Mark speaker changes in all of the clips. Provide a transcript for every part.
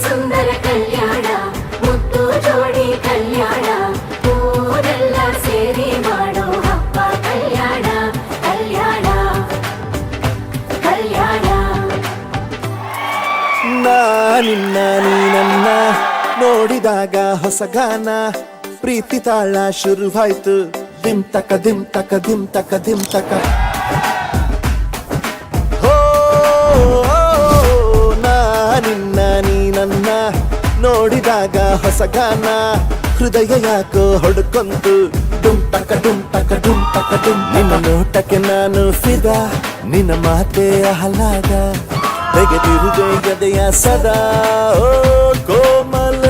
Speaker 1: ಸುಂದರ ಕಲ್ಯಾಣ ಮುದ್ದು ಜೋಡಿ ಕಲ್ಯಾಣ ಊರೆಲ್ಲ ಸೇರಿ ಮಾಡೋ ಹಬ್ಬ ಕಲ್ಯಾಣ ಕಲ್ಯಾಣ ಕಲ್ಯಾಣ.
Speaker 2: ನಿನ್ನ ನೀ ನನ್ನ ನೋಡಿದಾಗ ಹೊಸಗಾನ ಪ್ರೀತಿ ತಾಳ ಶುರುವಾಯ್ತು ದಿಮ್ ತಕ ದಿಮ್ ತಕ ದಿಮ್ ತಕ ದಿಮ್ ತಕ. ನಿನ್ನ ನೀ ನನ್ನ ನೋಡಿದಾಗ ಹೊಸಗಾನ ಹೃದಯ ಯಾಕೋ ಹೊಡ್ಕೊಂತು ಡುಮ್ ತಕ ಡುಮ್ ತಕ ಡುಮ್ ತಕ ಡುಮ್. ನಿನ್ನ ನೋಟಕ್ಕೆ ನಾನು ಫಿದಾ ನಿನ್ನ ಮಾತೆ ಆಹ್ಲಾದ ತೆಗೆದಿರುವೆ ಎದೆಯ ಸದಾ ಓ ಕೋಮಲ.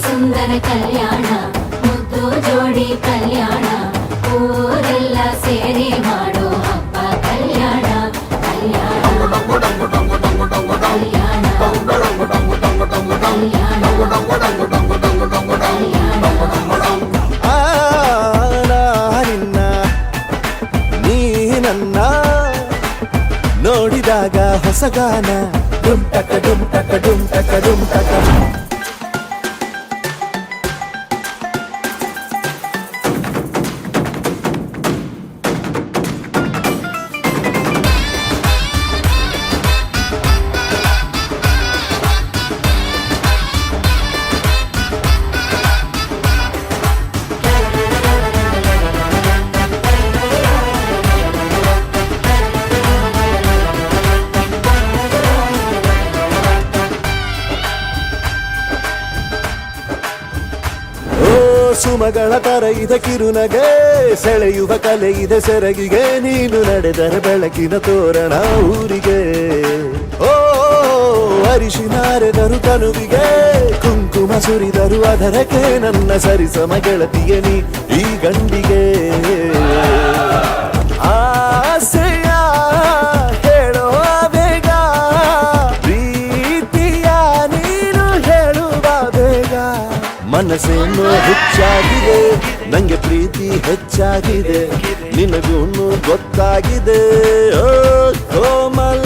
Speaker 1: ಸುಂದರ ಕಲ್ಯಾಣ ಮುದ್ದು ಜೋಡಿ ಕಲ್ಯಾಣ ಊರೆಲ್ಲ ಸೇರಿ ಮಾಡೋ ಹಬ್ಬ ಕಲ್ಯಾಣ ಕಲ್ಯಾಣ ಕಲ್ಯಾಣ
Speaker 2: ನಿನ್ನ ನೀ ನನ್ನ ನೋಡಿದಾಗ ಹೊಸಗಾನ ಡುಮ್ ಟಕ ಡುಮ್ ಟಕ ಡುಮ್ ಟಕ ಡುಮ್ ಟಕ. ಸುಮಗಳ ತರ ಇದೆ ಕಿರುನಗೆ ಸೆಳೆಯುವ ಕಲೆ ಇದೆ ಸೆರಗಿಗೆ ನೀನು ನಡೆದರೆ ಬೆಳಕಿನ ತೋರಣ ಊರಿಗೆ. ಓ ಅರಿಶಿನಾರೆದರು ತನುವಿಗೆ ಕುಂಕುಮ ಸುರಿದರು ಅದರಕ್ಕೆ ನನ್ನ ಸರಿಸಮ ಗೆಳತಿಯ ನೀ ಈ ಗಂಡಿಗೆ. ಆಸೆಯ ಹೇಳೋ ಬೇಗ ಪ್ರೀತಿಯ ನೀನು ಹೇಳುವ ಬೇಗ. ಮನಸ್ಸೇನು ಹುಚ್ಚಾಗಿದೆ ನಂಗೆ ಪ್ರೀತಿ ಹೆಚ್ಚಾಗಿದೆ ನಿನಗೂನು ಗೊತ್ತಾಗಿದೆ ಓ ಕೋಮಲ.